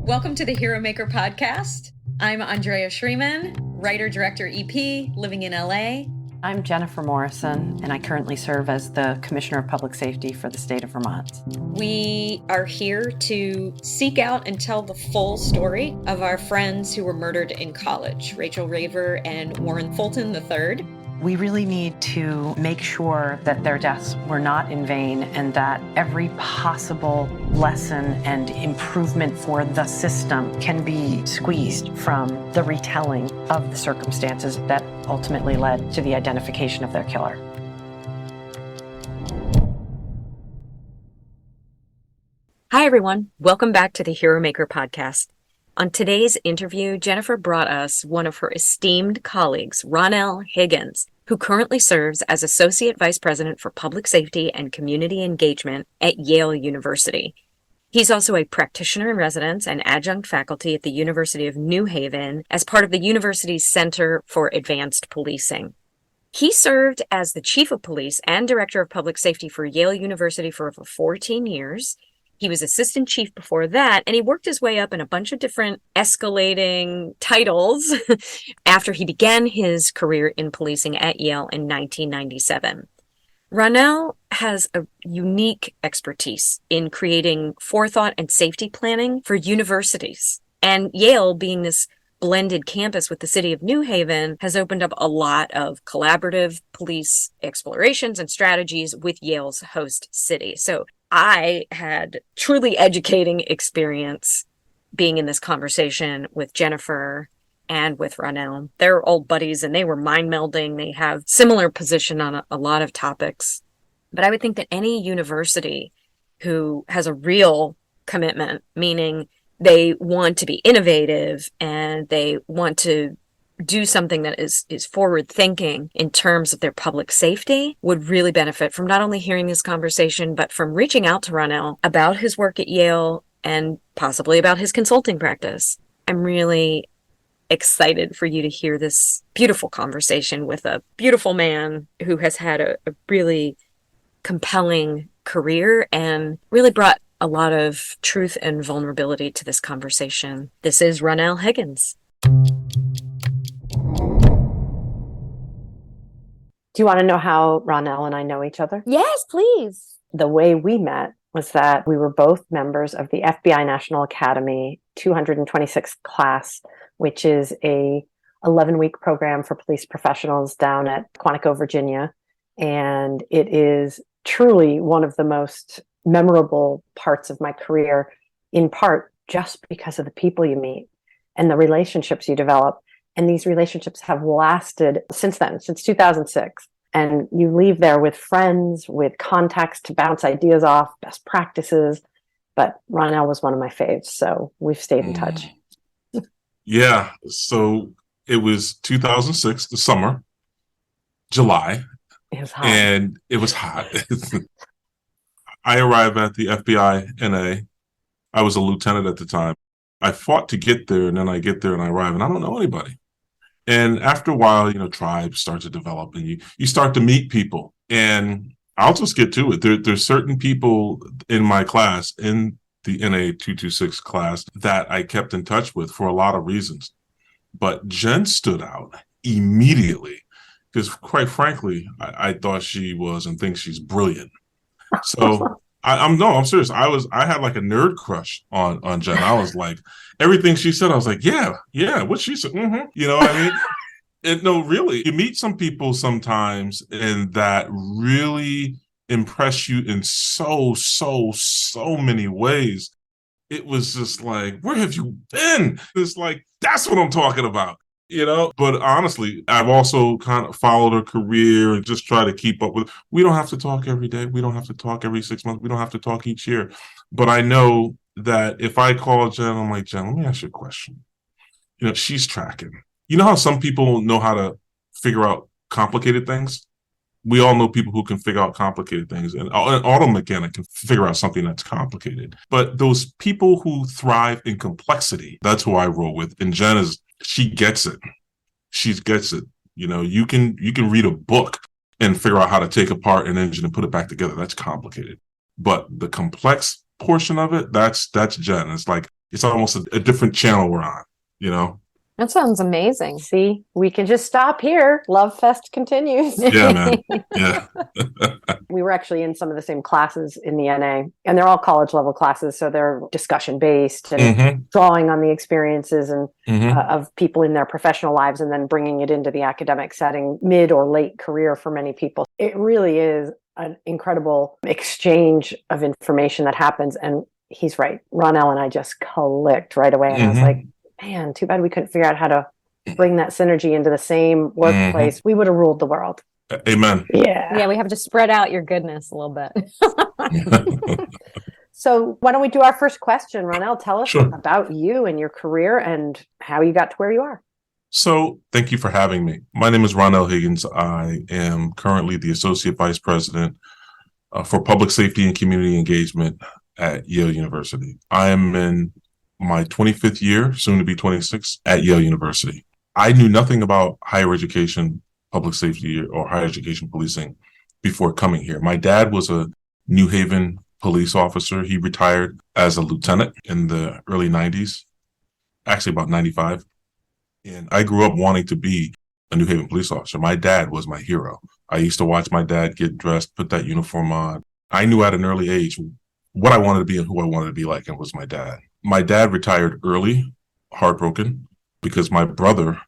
Welcome to the Hero Maker podcast. I'm Andrea Schreeman, writer-director EP, living in LA. I'm Jennifer Morrison, and I currently serve as the Commissioner of Public Safety for the state of Vermont. We are here to seek out and tell the full story of our friends who were murdered in college, Rachel Raver and Warren Fulton III. We really need to make sure that their deaths were not in vain and that every possible lesson and improvement for the system can be squeezed from the retelling of the circumstances that ultimately led to the identification of their killer. Hi, everyone. Welcome back to the Hero Maker podcast. On today's interview, Jennifer brought us one of her esteemed colleagues, Ronnell Higgins, who currently serves as Associate Vice President for Public Safety and Community Engagement at Yale University. He's also a practitioner in residence and adjunct faculty at the University of New Haven as part of the university's Center for Advanced Policing. He served as the Chief of Police and Director of Public Safety for Yale University for over 14 years. He was assistant chief before that, and he worked his way up in a bunch of different escalating titles after he began his career in policing at Yale in 1997. Ronnell has a unique expertise in creating forethought and safety planning for universities. And Yale, being this blended campus with the city of New Haven, has opened up a lot of collaborative police explorations and strategies with Yale's host city. So I had truly educating experience being in this conversation with Jennifer and with Ronnell. They're old buddies and they were mind melding. They have similar position on a lot of topics. But I would think that any university who has a real commitment, meaning they want to be innovative and they want to do something that is forward thinking in terms of their public safety, would really benefit from not only hearing this conversation, but from reaching out to Ronnell about his work at Yale and possibly about his consulting practice. I'm really excited for you to hear this beautiful conversation with a beautiful man who has had a really compelling career and really brought a lot of truth and vulnerability to this conversation. This is Ronnell Higgins. Do you want to know how Ronnell and I know each other? Yes, please. The way we met was that we were both members of the FBI National Academy 226th class, which is a 11-week program for police professionals down at Quantico, Virginia. And it is truly one of the most memorable parts of my career, in part just because of the people you meet and the relationships you develop. And these relationships have lasted since then, since 2006. And you leave there with friends, with contacts to bounce ideas off, best practices. But Ronnell was one of my faves, so we've stayed in touch. Yeah, so it was 2006, the summer, July. It was hot. And it was hot. I arrived at the FBI NA. I was a lieutenant at the time. I fought to get there, and then I get there and I arrive, and I don't know anybody. And after a while, tribes start to develop, and you start to meet people. And I'll just get to it. There's certain people in my class, in the NA 226 class, that I kept in touch with for a lot of reasons. But Jen stood out immediately because, quite frankly, I thought she was and think she's brilliant. So I'm serious. I had like a nerd crush on Jen. I was like, everything she said, I was like, yeah, what she said. Mm-hmm. You know what I mean? And no, really, you meet some people sometimes and that really impress you in so many ways. It was just like, where have you been? It's like, that's what I'm talking about. But honestly, I've also kind of followed her career and just try to keep up with. We don't have to talk every day. We don't have to talk every 6 months. We don't have to talk each year. But I know that if I call Jen, I'm like, Jen, let me ask you a question. She's tracking. You know how some people know how to figure out complicated things? We all know people who can figure out complicated things, and an auto mechanic can figure out something that's complicated. But those people who thrive in complexity, that's who I roll with. And Jen she gets it. She gets it. You can read a book and figure out how to take apart an engine and put it back together. That's complicated. But the complex portion of it, that's Jen. It's like it's almost a different channel we're on, you know? That sounds amazing. See, we can just stop here. Love Fest continues. Yeah, man. Yeah. We were actually in some of the same classes in the NA, and they're all college level classes. So they're discussion based and drawing on the experiences and of people in their professional lives, and then bringing it into the academic setting, mid or late career for many people. It really is an incredible exchange of information that happens. And he's right. Ronnell and I just clicked right away. And I was like, man, too bad we couldn't figure out how to bring that synergy into the same workplace. We would have ruled the world. Amen. Yeah, we have to spread out your goodness a little bit. So why don't we do our first question? Ronnell, tell us about you and your career and how you got to where you are. So thank you for having me. My name is Ronnell Higgins. I am currently the Associate Vice President for Public Safety and Community Engagement at Yale University. I am in my 25th year, soon to be 26, at Yale University. I knew nothing about higher education, public safety, or higher education policing before coming here. My dad was a New Haven police officer. He retired as a lieutenant in the early 90s, actually about 95. And I grew up wanting to be a New Haven police officer. My dad was my hero. I used to watch my dad get dressed, put that uniform on. I knew at an early age what I wanted to be and who I wanted to be like, and it was my dad. My dad retired early, heartbroken, because my brother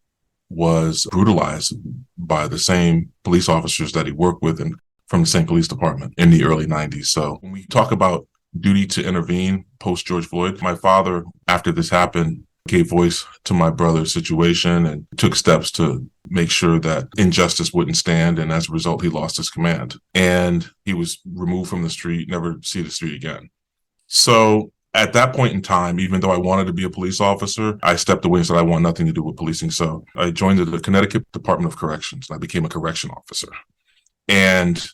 was brutalized by the same police officers that he worked with and from the same police department in the early 90s. So when we talk about duty to intervene post George Floyd, my father, after this happened, gave voice to my brother's situation and took steps to make sure that injustice wouldn't stand. And as a result, he lost his command and he was removed from the street, never see the street again. So at that point in time, even though I wanted to be a police officer, I stepped away and said, I want nothing to do with policing. So I joined the Connecticut Department of Corrections. I became a correction officer. And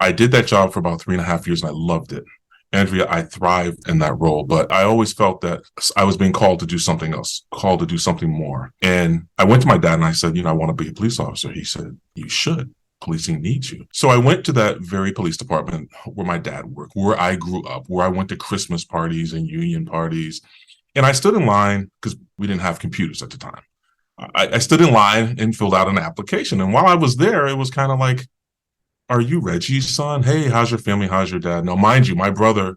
I did that job for about 3.5 years and I loved it. Andrea, I thrived in that role, but I always felt that I was being called to do something else, called to do something more. And I went to my dad and I said, I want to be a police officer. He said, you should. Policing needs you. So I went to that very police department where my dad worked, where I grew up, where I went to Christmas parties and union parties. And I stood in line because we didn't have computers at the time. I stood in line and filled out an application. And while I was there, it was kind of like, are you Reggie's son? Hey, how's your family? How's your dad? Now, mind you, my brother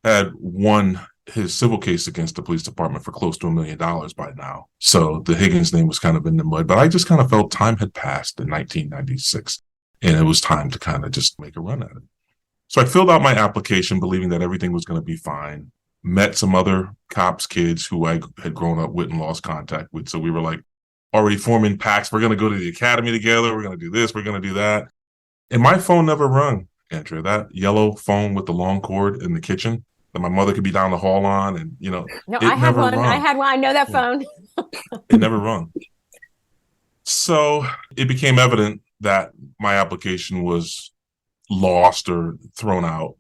had won his civil case against the police department for close to $1 million by now. So the Higgins name was kind of in the mud, but I just kind of felt time had passed in 1996 and it was time to kind of just make a run at it. So I filled out my application believing that everything was going to be fine, met some other cops' kids who I had grown up with and lost contact with. So we were like already forming packs. We're going to go to the academy together. We're going to do this. We're going to do that. And my phone never rung, Andrea, that yellow phone with the long cord in the kitchen that my mother could be down the hall on. And, no, I had one. Rung. I had one. I know that phone. It never rung. So it became evident that my application was lost or thrown out.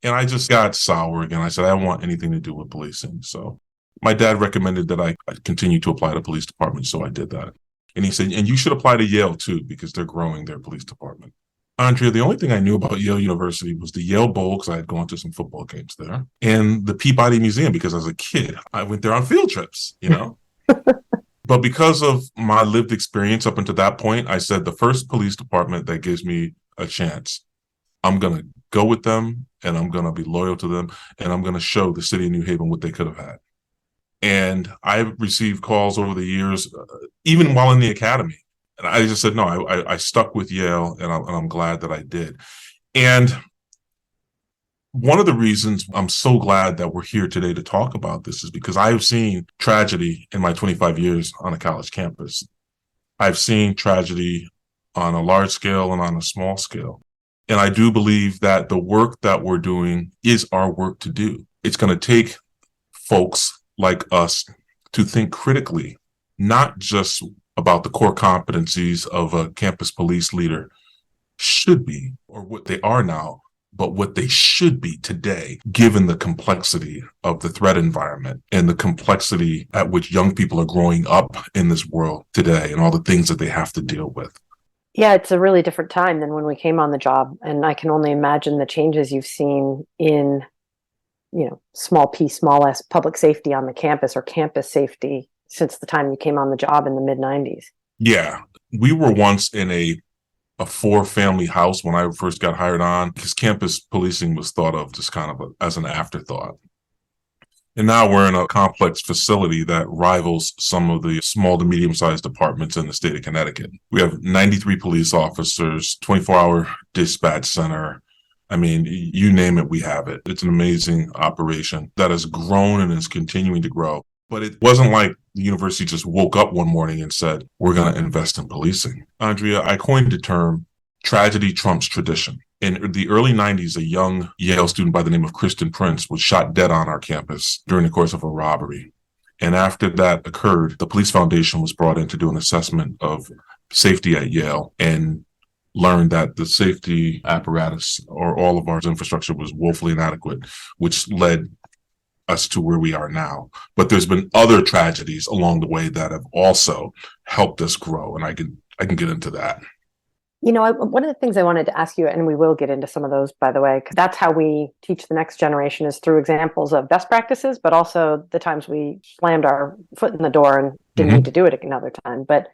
And I just got sour again. I said, I don't want anything to do with policing. So my dad recommended that I continue to apply to police department. So I did that. And he said, and you should apply to Yale too, because they're growing their police department. Andrea, the only thing I knew about Yale University was the Yale Bowl, because I had gone to some football games there, and the Peabody Museum, because as a kid, I went there on field trips, But because of my lived experience up until that point, I said the first police department that gives me a chance, I'm going to go with them and I'm going to be loyal to them and I'm going to show the city of New Haven what they could have had. And I've received calls over the years, even while in the academy. And I just said, no, I stuck with Yale and I'm glad that I did. And one of the reasons I'm so glad that we're here today to talk about this is because I've seen tragedy in my 25 years on a college campus. I've seen tragedy on a large scale and on a small scale. And I do believe that the work that we're doing is our work to do. It's going to take folks like us to think critically, not just about the core competencies of a campus police leader should be or what they are now, but what they should be today, given the complexity of the threat environment and the complexity at which young people are growing up in this world today and all the things that they have to deal with. Yeah, it's a really different time than when we came on the job. And I can only imagine the changes you've seen in small p, small s public safety on the campus or campus safety since the time you came on the job in the mid 90s. Yeah. We were once in a 4-family house when I first got hired on, because campus policing was thought of just kind of as an afterthought. And now we're in a complex facility that rivals some of the small to medium-sized departments in the state of Connecticut. We have 93 police officers, 24-hour dispatch center. I mean, you name it, we have it. It's an amazing operation that has grown and is continuing to grow. But it wasn't like the university just woke up one morning and said, we're going to invest in policing. Andrea, I coined the term tragedy trumps tradition. In the early 90s, a young Yale student by the name of Kristen Prince was shot dead on our campus during the course of a robbery. And after that occurred, the Police Foundation was brought in to do an assessment of safety at Yale and learned that the safety apparatus or all of our infrastructure was woefully inadequate, which led us to where we are now. But there's been other tragedies along the way that have also helped us grow. And I can get into that. One of the things I wanted to ask you, and we will get into some of those, by the way, because that's how we teach the next generation, is through examples of best practices, but also the times we slammed our foot in the door and didn't need to do it another time. But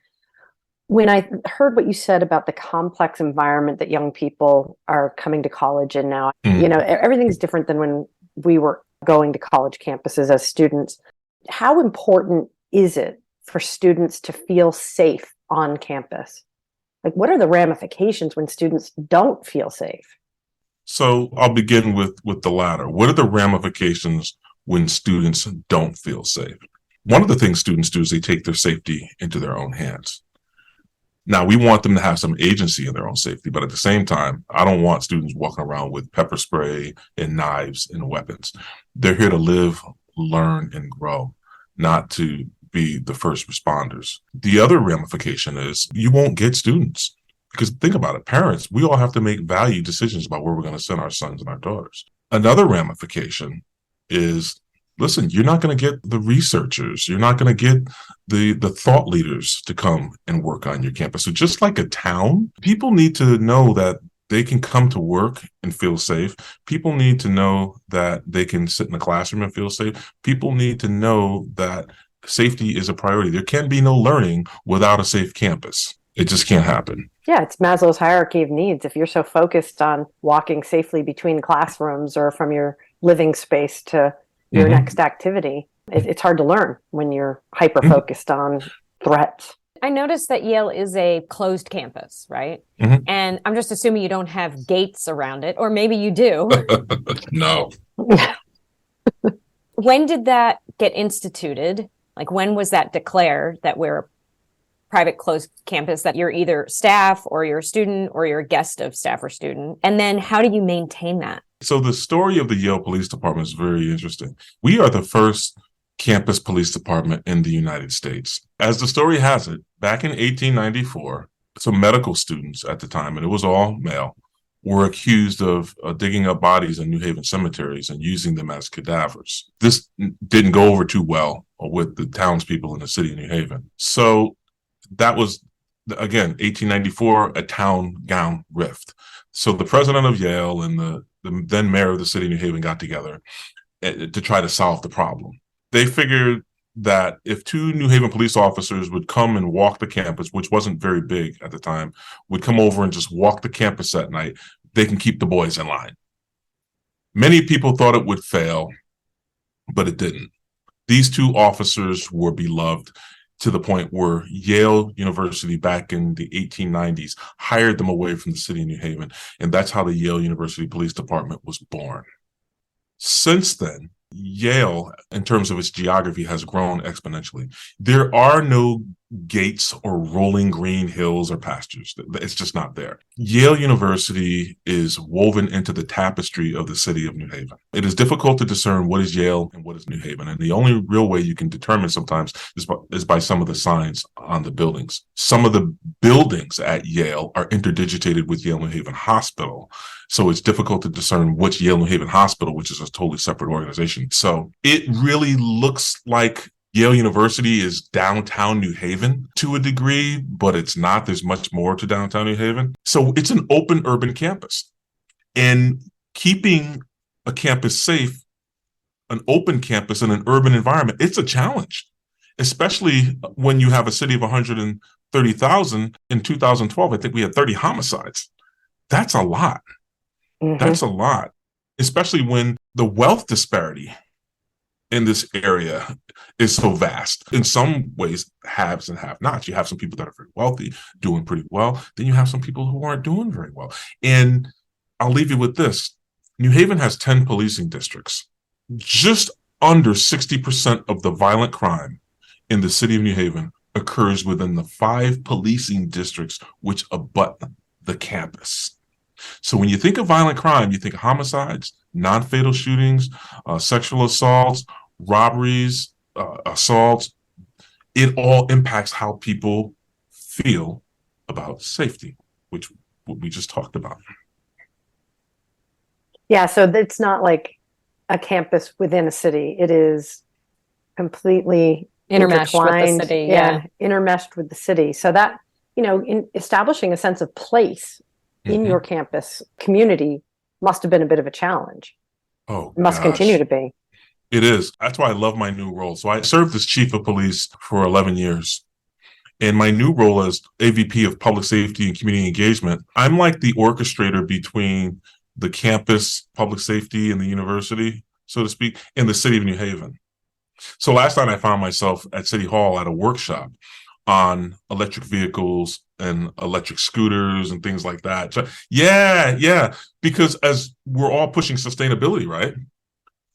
when I heard what you said about the complex environment that young people are coming to college in now, everything's different than when we were going to college campuses as students. How important is it for students to feel safe on campus? Like, what are the ramifications when students don't feel safe? So I'll begin with the latter. What are the ramifications when students don't feel safe? One of the things students do is they take their safety into their own hands. Now, we want them to have some agency in their own safety, but at the same time, I don't want students walking around with pepper spray and knives and weapons. They're here to live, learn, and grow, not to be the first responders. The other ramification is you won't get students, because think about it, parents, we all have to make value decisions about where we're going to send our sons and our daughters. Another ramification is, listen, you're not going to get the researchers, you're not going to get the thought leaders to come and work on your campus. So just like a town, people need to know that they can come to work and feel safe. People need to know that they can sit in the classroom and feel safe. People need to know that safety is a priority. There can be no learning without a safe campus. It just can't happen. Yeah, it's Maslow's hierarchy of needs. If you're so focused on walking safely between classrooms or from your living space to your next activity, it's hard to learn when you're hyper-focused on threats. I noticed that Yale is a closed campus, right? And I'm just assuming you don't have gates around it, or maybe you do. No. When did that get instituted? Like, when was that declared that we're a private closed campus, that you're either staff or you're a student or you're a guest of staff or student? And then how do you maintain that? So the story of the Yale Police Department is very interesting. We are the first campus police department in the United States. As the story has it, back in 1894, some medical students at the time, and it was all male, were accused of digging up bodies in New Haven cemeteries and using them as cadavers. This didn't go over too well with the townspeople in the city of New Haven. So that was, again, 1894, a town gown rift. So the president of Yale and the then mayor of the city of New Haven got together to try to solve the problem. They figured that if 2 New Haven police officers would come and walk the campus, which wasn't very big at the time, would come over and just walk the campus at night, they can keep the boys in line. Many people thought it would fail, but it didn't. These 2 officers were beloved to the point where Yale University back in the 1890s hired them away from the city of New Haven. And that's how the Yale University Police Department was born. Since then, Yale, in terms of its geography, has grown exponentially. There are no gates or rolling green hills or pastures. It's just not there. Yale University is woven into the tapestry of the city of New Haven. It is difficult to discern what is Yale and what is New Haven. And the only real way you can determine sometimes is by some of the signs on the buildings. Some of the buildings at Yale are interdigitated with Yale New Haven Hospital. So it's difficult to discern which Yale New Haven Hospital, which is a totally separate organization. So it really looks like Yale University is downtown New Haven to a degree, but it's not. There's much more to downtown New Haven. So it's an open urban campus. And keeping a campus safe an open campus in an urban environment, it's a challenge, especially when you have a city of 130,000. In 2012, I think we had 30 homicides. That's a lot. That's a lot, especially when the wealth disparity in this area is so vast. In some ways, haves and have-nots. You have some people that are very wealthy, doing pretty well. Then you have some people who aren't doing very well. And I'll leave you with this. New Haven has 10 policing districts. Just under 60% of the violent crime in the city of New Haven occurs within the 5 policing districts which abut the campus. So when you think of violent crime, you think of homicides, non-fatal shootings, sexual assaults, robberies, assaults. It all impacts how people feel about safety, which we just talked about. Yeah, so it's not like a campus within a city. It is completely Intermeshed with the intertwined, city, yeah. intermeshed with the city. So that, in establishing a sense of place in your campus community must have been a bit of a challenge. Oh, it must continue to be. It is. That's why I love my new role. So I served as chief of police for 11 years. And my new role as AVP of Public Safety and Community Engagement, I'm like the orchestrator between the campus, public safety, and the university, so to speak, in the city of New Haven. So last night I found myself at City Hall at a workshop on electric vehicles and electric scooters and things like that. So, yeah, because as we're all pushing sustainability, right?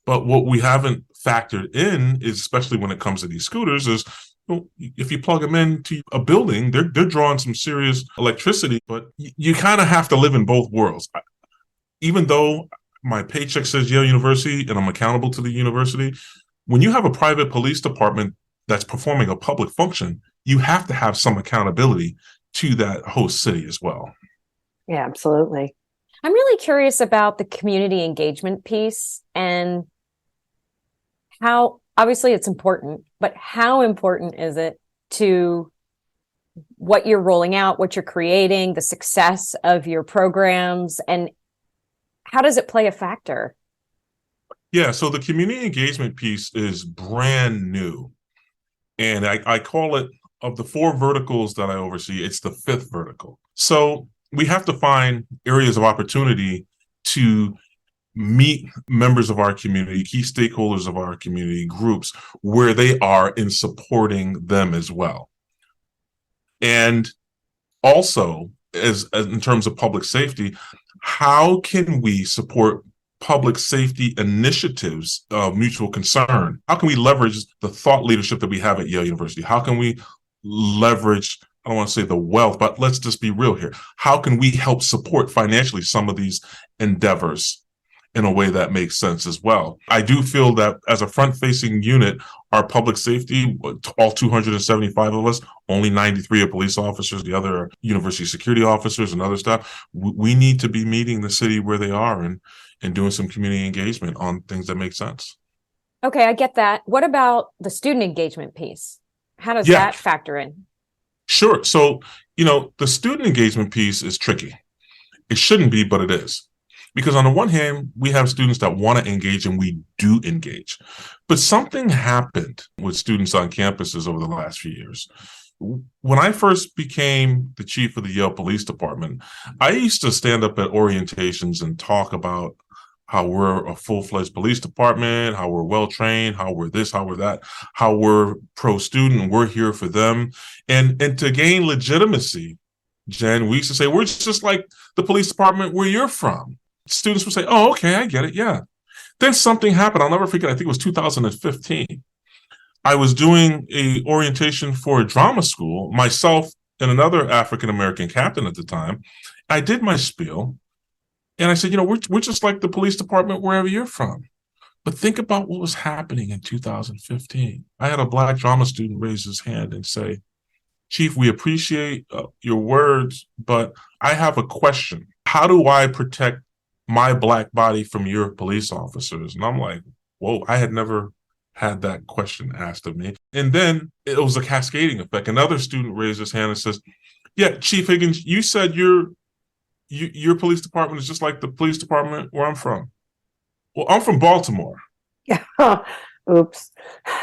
But what we haven't factored in is, especially when it comes to these scooters, is if you plug them into a building, they're drawing some serious electricity, but you kind of have to live in both worlds. Even though my paycheck says Yale University and I'm accountable to the university, when you have a private police department that's performing a public function, you have to have some accountability to that host city as well. Yeah, absolutely. I'm really curious about the community engagement piece and how, obviously it's important, but how important is it to what you're rolling out, what you're creating, the success of your programs, and how does it play a factor? Yeah, so the community engagement piece is brand new. And I call it, of the 4 verticals that I oversee, it's the 5th vertical. So we have to find areas of opportunity to meet members of our community, key stakeholders of our community groups, where they are in supporting them as well. And also, as in terms of public safety, how can we support public safety initiatives of mutual concern? How can we leverage the thought leadership that we have at Yale University? How can we leverage, I don't want to say the wealth, but let's just be real here. How can we help support financially some of these endeavors in a way that makes sense as well? I do feel that as a front-facing unit, our public safety, all 275 of us, only 93 are police officers, the other are university security officers and other staff. We need to be meeting the city where they are and doing some community engagement on things that make sense. Okay, I get that. What about the student engagement piece? How does that factor in? Sure. So, the student engagement piece is tricky. It shouldn't be, but it is. Because on the one hand, we have students that want to engage and we do engage. But something happened with students on campuses over the last few years. When I first became the chief of the Yale Police Department, I used to stand up at orientations and talk about how we're a full-fledged police department, how we're well-trained, how we're this, how we're that, how we're pro-student and we're here for them. And to gain legitimacy, Jen, we used to say, we're just like the police department where you're from. Students would say, oh, okay, I get it, yeah. Then something happened. I'll never forget. I think it was 2015. I was doing a orientation for a drama school, myself and another African-American captain at the time. I did my spiel, and I said, we're just like the police department wherever you're from. But think about what was happening in 2015. I had a Black drama student raise his hand and say, Chief, we appreciate your words, but I have a question. How do I protect my Black body from your police officers? And I'm like, whoa, I had never had that question asked of me. And then it was a cascading effect. Another student raised his hand and says, yeah, Chief Higgins, you said your police department is just like the police department where I'm from. Well, I'm from Baltimore. Oops.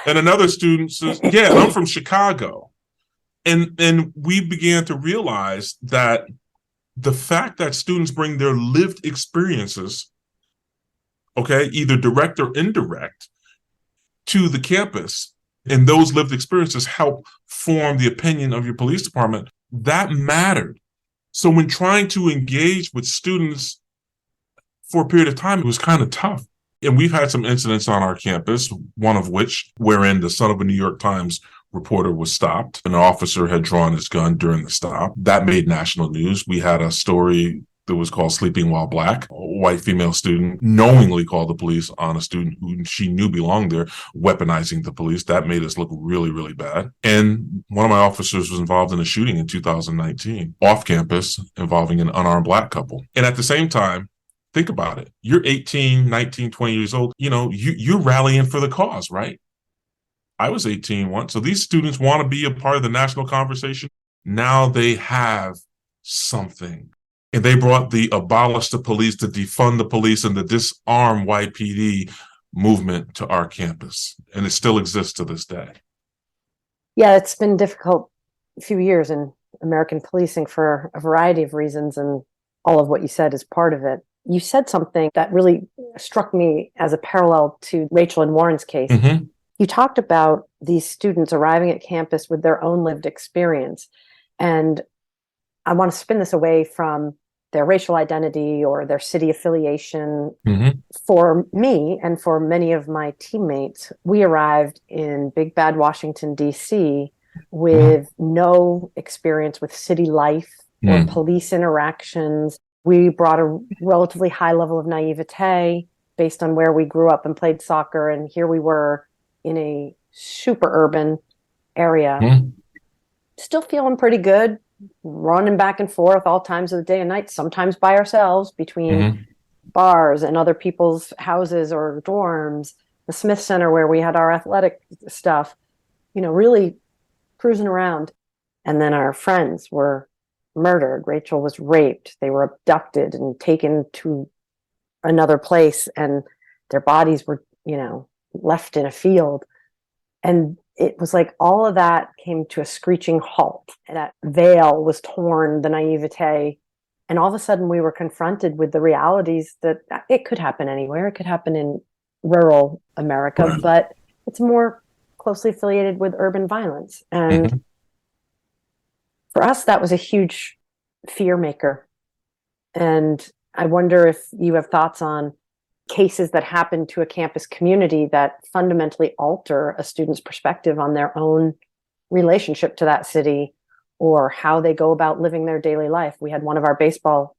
And another student says, yeah, I'm from Chicago. And we began to realize that the fact that students bring their lived experiences, okay, either direct or indirect, to the campus, and those lived experiences help form the opinion of your police department, that mattered. So when trying to engage with students for a period of time, it was kind of tough. And we've had some incidents on our campus, one of which wherein the son of a New York Times reporter was stopped. An officer had drawn his gun during the stop. That made national news. We had a story that was called Sleeping While Black. A white female student knowingly called the police on a student who she knew belonged there, weaponizing the police. That made us look really, really bad. And one of my officers was involved in a shooting in 2019 off campus involving an unarmed black couple. And at the same time, think about it. You're 18, 19, 20 years old. You're rallying for the cause, right? I was 18 once. So these students want to be a part of the national conversation. Now they have something. And they brought the abolish the police, to defund the police, and the disarm YPD movement to our campus. And it still exists to this day. Yeah, it's been difficult few years in American policing for a variety of reasons. And all of what you said is part of it. You said something that really struck me as a parallel to Rachel and Warren's case. Mm-hmm. You talked about these students arriving at campus with their own lived experience. And I want to spin this away from their racial identity or their city affiliation. Mm-hmm. For me and for many of my teammates, we arrived in Big Bad Washington, D.C. with no experience with city life or police interactions. We brought a relatively high level of naivete based on where we grew up and played soccer. And here we were in a super urban area, still feeling pretty good, running back and forth all times of the day and night, sometimes by ourselves between bars and other people's houses or dorms, the Smith Center where we had our athletic stuff, really cruising around. And then our friends were murdered. Rachel was raped. They were abducted and taken to another place, and their bodies were, left in a field. And it was like all of that came to a screeching halt. And that veil was torn, the naivete. And all of a sudden we were confronted with the realities that it could happen anywhere. It could happen in rural America, but it's more closely affiliated with urban violence. And for us, that was a huge fear maker. And I wonder if you have thoughts on cases that happen to a campus community that fundamentally alter a student's perspective on their own relationship to that city or how they go about living their daily life. We had one of our baseball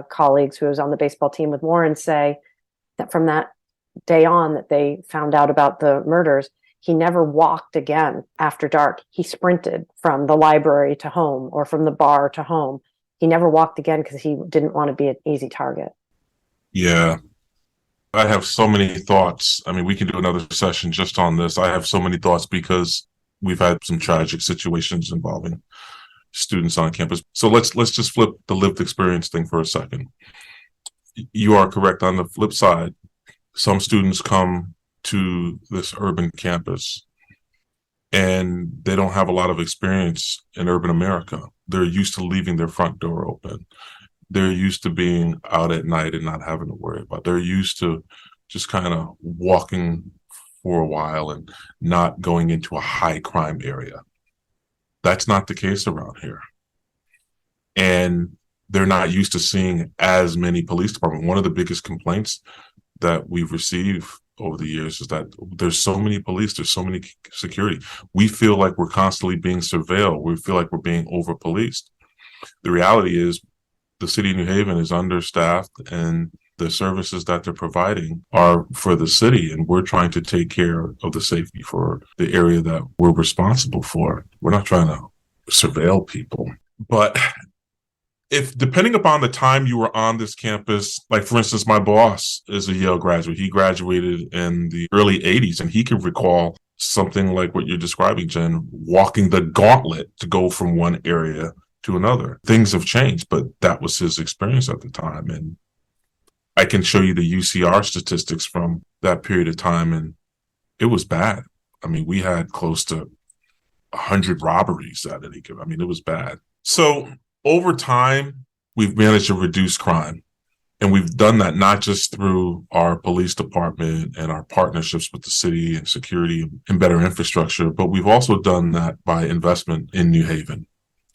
colleagues who was on the baseball team with Warren say that from that day on that they found out about the murders, he never walked again after dark. He sprinted from the library to home or from the bar to home. He never walked again because he didn't want to be an easy target. Yeah. I have so many thoughts. I mean, we can do another session just on this. I have so many thoughts because we've had some tragic situations involving students on campus. So let's just flip the lived experience thing for a second. You are correct. On the flip side, some students come to this urban campus and they don't have a lot of experience in urban America. They're used to leaving their front door open. They're used to being out at night and not having to worry about it. They're used to just kind of walking for a while and not going into a high crime area. That's not the case around here. And they're not used to seeing as many police departments. One of the biggest complaints that we've received over the years is that there's so many police, there's so many security. We feel like we're constantly being surveilled. We feel like we're being over-policed. The reality is the city of New Haven is understaffed and the services that they're providing are for the city, and we're trying to take care of the safety for the area that we're responsible for. We're not trying to surveil people. But if depending upon the time you were on this campus, like for instance, my boss is a Yale graduate. He graduated in the early 80s, and he can recall something like what you're describing, Jen, walking the gauntlet to go from one area to another. Things have changed, but that was his experience at the time. And I can show you the UCR statistics from that period of time, and it was bad. I mean, we had close to 100 robberies at any given. I mean, it was bad. So over time, we've managed to reduce crime. And we've done that not just through our police department and our partnerships with the city and security and better infrastructure, but we've also done that by investment in New Haven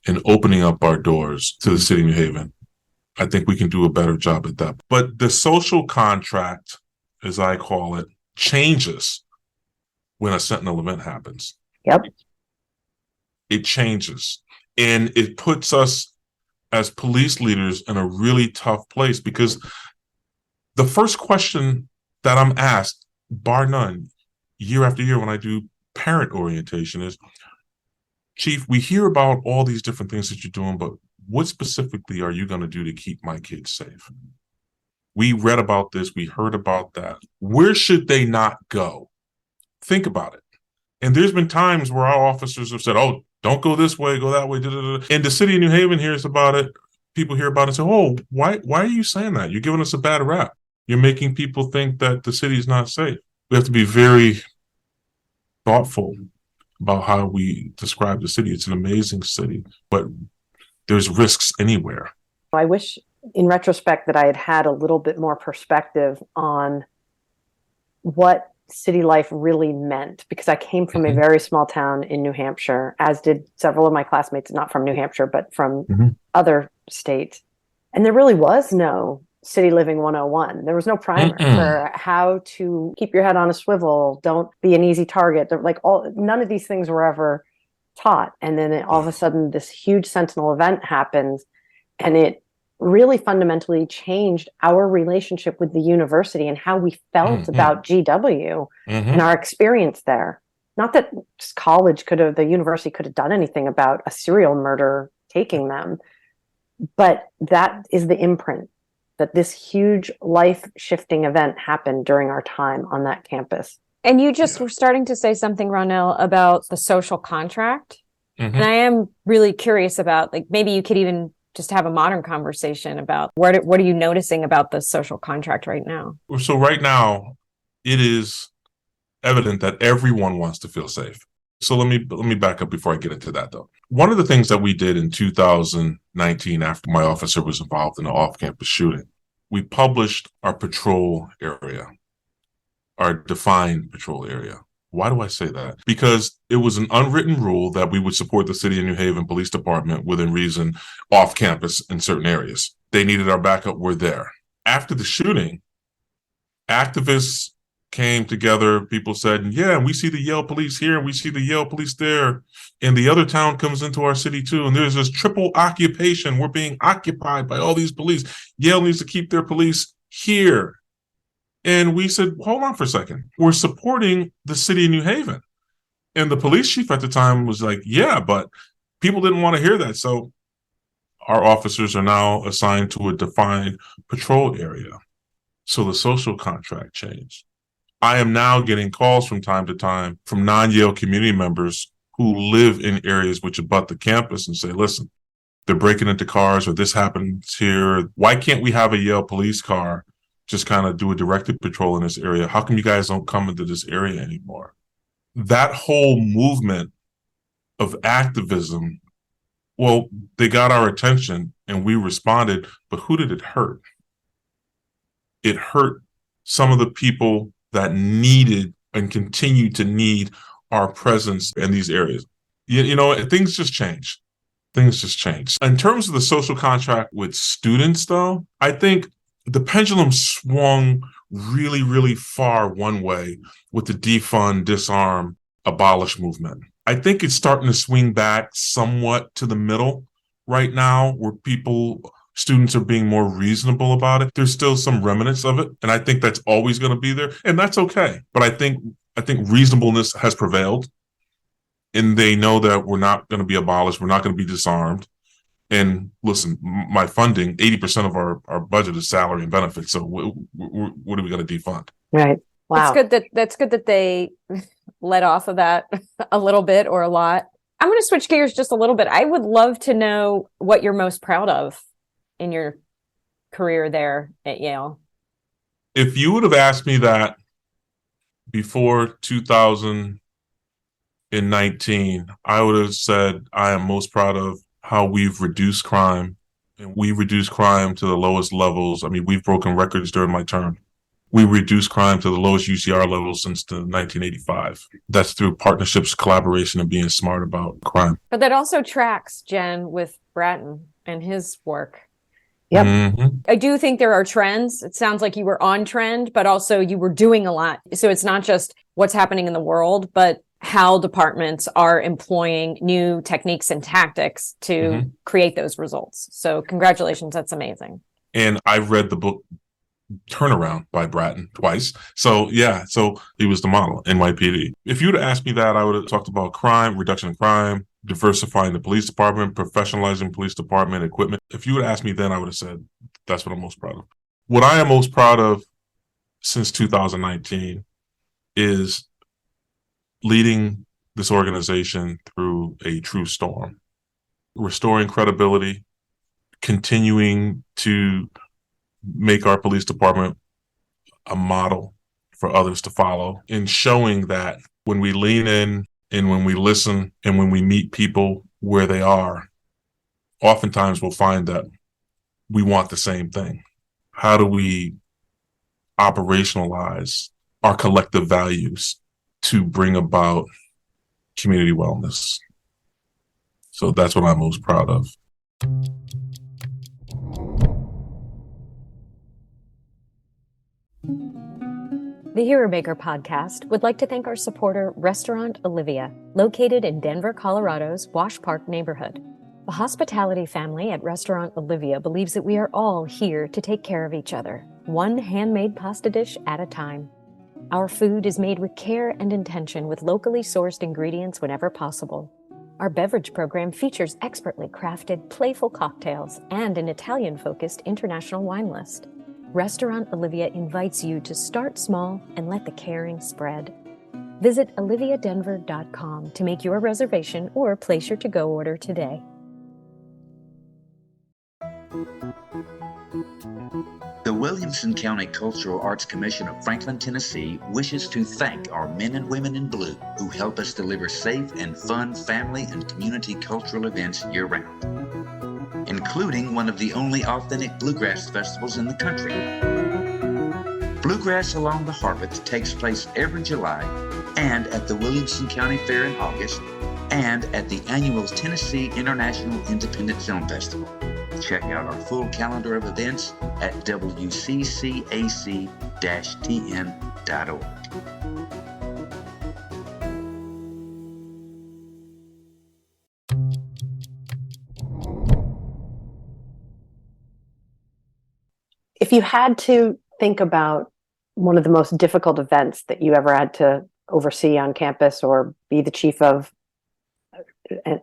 and opening up our doors to the city of New Haven. I think we can do a better job at that. But the social contract, as I call it, changes when a Sentinel event happens. Yep. It changes. And it puts us as police leaders in a really tough place, because the first question that I'm asked, bar none, year after year when I do parent orientation is, Chief, we hear about all these different things that you're doing, but what specifically are you going to do to keep my kids safe? We read about this. We heard about that. Where should they not go? Think about it. And there's been times where our officers have said, oh, don't go this way, go that way. Da, da, da. And the city of New Haven hears about it. People hear about it and say, oh, why are you saying that? You're giving us a bad rap. You're making people think that the city is not safe. We have to be very thoughtful about how we describe the city. It's an amazing city, but there's risks anywhere. I wish in retrospect that I had had a little bit more perspective on what city life really meant, because I came from a very small town in New Hampshire, as did several of my classmates, not from New Hampshire, but from other states. And there really was no City Living 101. There was no primer for how to keep your head on a swivel, don't be an easy target. None of these things were ever taught. And then all of a sudden this huge Sentinel event happens, and it really fundamentally changed our relationship with the university and how we felt about GW and our experience there. Not that the university could have done anything about a serial murder taking them, but that is the imprint that this huge life-shifting event happened during our time on that campus. And you just were starting to say something, Ronnell, about the social contract. And I am really curious about, maybe you could even just have a modern conversation about what are you noticing about the social contract right now? So right now, it is evident that everyone wants to feel safe. So let me back up before I get into that, though. One of the things that we did in 2019, after my officer was involved in an off-campus shooting, we published our patrol area, our defined patrol area. Why do I say that? Because it was an unwritten rule that we would support the City of New Haven Police Department within reason off campus in certain areas. They needed our backup. We're there. After the shooting, activists came together. People said, yeah, we see the Yale police here and we see the Yale police there. And the other town comes into our city too. And there's this triple occupation. We're being occupied by all these police. Yale needs to keep their police here. And we said, hold on for a second. We're supporting the city of New Haven. And the police chief at the time was like, yeah, but people didn't want to hear that. So our officers are now assigned to a defined patrol area. So the social contract changed. I am now getting calls from time to time from non-Yale community members who live in areas which abut the campus and say, listen, they're breaking into cars, or this happens here. Why can't we have a Yale police car just kind of do a directed patrol in this area? How come you guys don't come into this area anymore? That whole movement of activism, well, they got our attention and we responded, but who did it hurt? It hurt some of the people that needed and continue to need our presence in these areas. You know, things just change. Things just change. In terms of the social contract with students, though, I think the pendulum swung really, really far one way with the defund, disarm, abolish movement. I think it's starting to swing back somewhat to the middle right now, where students are being more reasonable about it. There's still some remnants of it, and I think that's always going to be there, and that's okay. But I think reasonableness has prevailed, and they know that we're not going to be abolished, we're not going to be disarmed. And listen, my funding, 80% of our budget is salary and benefits. So what are we going to defund? Right. Wow. That's good that they let off of that a little bit or a lot. I'm going to switch gears just a little bit. I would love to know what you're most proud of in your career there at Yale. If you would have asked me that before 2019, I would have said I am most proud of how we've reduced crime, and we reduced crime to the lowest levels. I mean, we've broken records during my term. We reduced crime to the lowest UCR level since 1985. That's through partnerships, collaboration, and being smart about crime. But that also tracks, Jen, with Bratton and his work. Yep. Mm-hmm. I do think there are trends. It sounds like you were on trend, but also you were doing a lot. So it's not just what's happening in the world, but how departments are employing new techniques and tactics to create those results. So congratulations. That's amazing. And I've read the book Turnaround by Bratton twice. So yeah, so he was the model, NYPD. If you'd have asked me that, I would have talked about crime, reduction in crime, diversifying the police department, professionalizing police department equipment. If you would have asked me then, I would have said, that's what I'm most proud of. What I am most proud of since 2019 is leading this organization through a true storm, restoring credibility, continuing to make our police department a model for others to follow, and showing that when we lean in and when we listen and when we meet people where they are, oftentimes we'll find that we want the same thing. How do we operationalize our collective values to bring about community wellness? So that's what I'm most proud of. The Hero Maker podcast would like to thank our supporter, Restaurant Olivia, located in Denver, Colorado's Wash Park neighborhood. The hospitality family at Restaurant Olivia believes that we are all here to take care of each other, one handmade pasta dish at a time. Our food is made with care and intention with locally sourced ingredients whenever possible. Our beverage program features expertly crafted, playful cocktails and an Italian-focused international wine list. Restaurant Olivia invites you to start small and let the caring spread. Visit oliviadenver.com to make your reservation or place your to-go order today. The Williamson County Cultural Arts Commission of Franklin, Tennessee wishes to thank our men and women in blue who help us deliver safe and fun family and community cultural events year-round, including one of the only authentic bluegrass festivals in the country. Bluegrass Along the Harpeth takes place every July and at the Williamson County Fair in August and at the annual Tennessee International Independent Film Festival. Check out our full calendar of events at wccac-tn.org. If you had to think about one of the most difficult events that you ever had to oversee on campus or be the chief of, and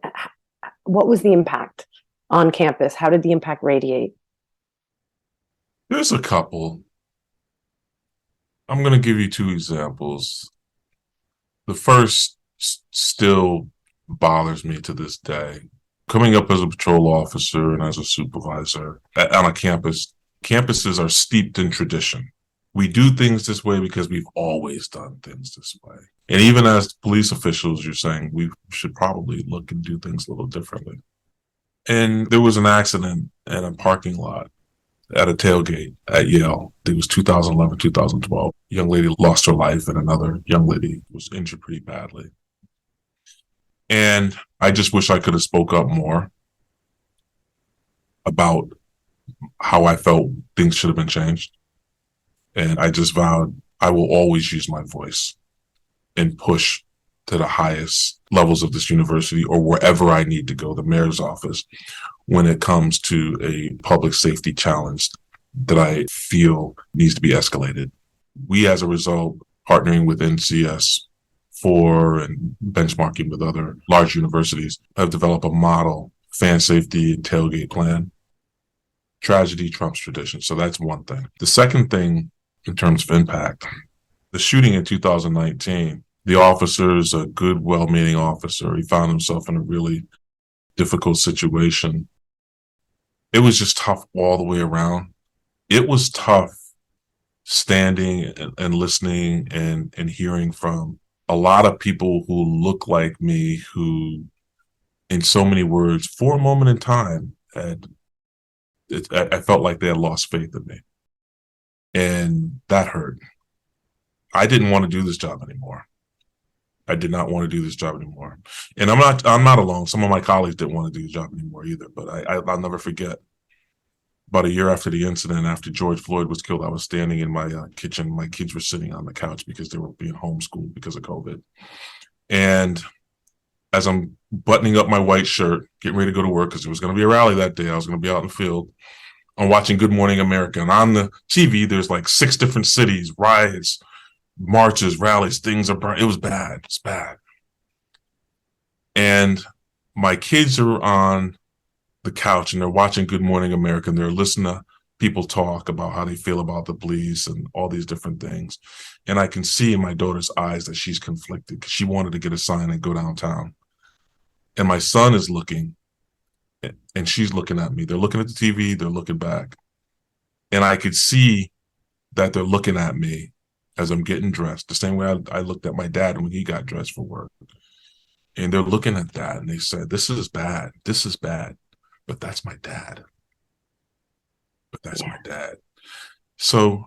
what was the impact on campus? How did the impact radiate? There's a couple. I'm going to give you two examples. The first still bothers me to this day. Coming up as a patrol officer and as a supervisor on a campus, campuses are steeped in tradition. We do things this way because we've always done things this way. And even as police officials, you're saying we should probably look and do things a little differently. And there was an accident in a parking lot at a tailgate at Yale. It was 2011, 2012. A young lady lost her life and another young lady was injured pretty badly. And I just wish I could have spoke up more about how I felt things should have been changed. And I just vowed I will always use my voice and push to the highest levels of this university or wherever I need to go, the mayor's office, when it comes to a public safety challenge that I feel needs to be escalated. We, as a result, partnering with NCS4 and benchmarking with other large universities, have developed a model fan safety and tailgate plan. Tragedy trumps tradition. So that's one thing. The second thing, in terms of impact, the shooting in 2019, the officer is a good, well-meaning officer. He found himself in a really difficult situation. It was just tough all the way around. It was tough standing and listening and hearing from a lot of people who look like me, who, in so many words, for a moment in time, I felt like they had lost faith in me. And that hurt. I didn't want to do this job anymore. I did not want to do this job anymore. And I'm not alone. Some of my colleagues didn't want to do the job anymore either. But I'll never forget, about a year after the incident, after George Floyd was killed, I was standing in my kitchen. My kids were sitting on the couch because they were being homeschooled because of COVID. And as I'm buttoning up my white shirt, getting ready to go to work, because there was going to be a rally that day, I was going to be out in the field, I'm watching Good Morning America. And on the TV, there's like 6 different cities, riots, marches, rallies, things are burning. It was bad. It's bad. And my kids are on the couch and they're watching Good Morning America and they're listening to people talk about how they feel about the police and all these different things. And I can see in my daughter's eyes that she's conflicted because she wanted to get a sign and go downtown. And my son is looking and she's looking at me. They're looking at the TV, they're looking back. And I could see that they're looking at me as I'm getting dressed, the same way I looked at my dad when he got dressed for work. And they're looking at that and they said, this is bad. But that's my dad. My dad. So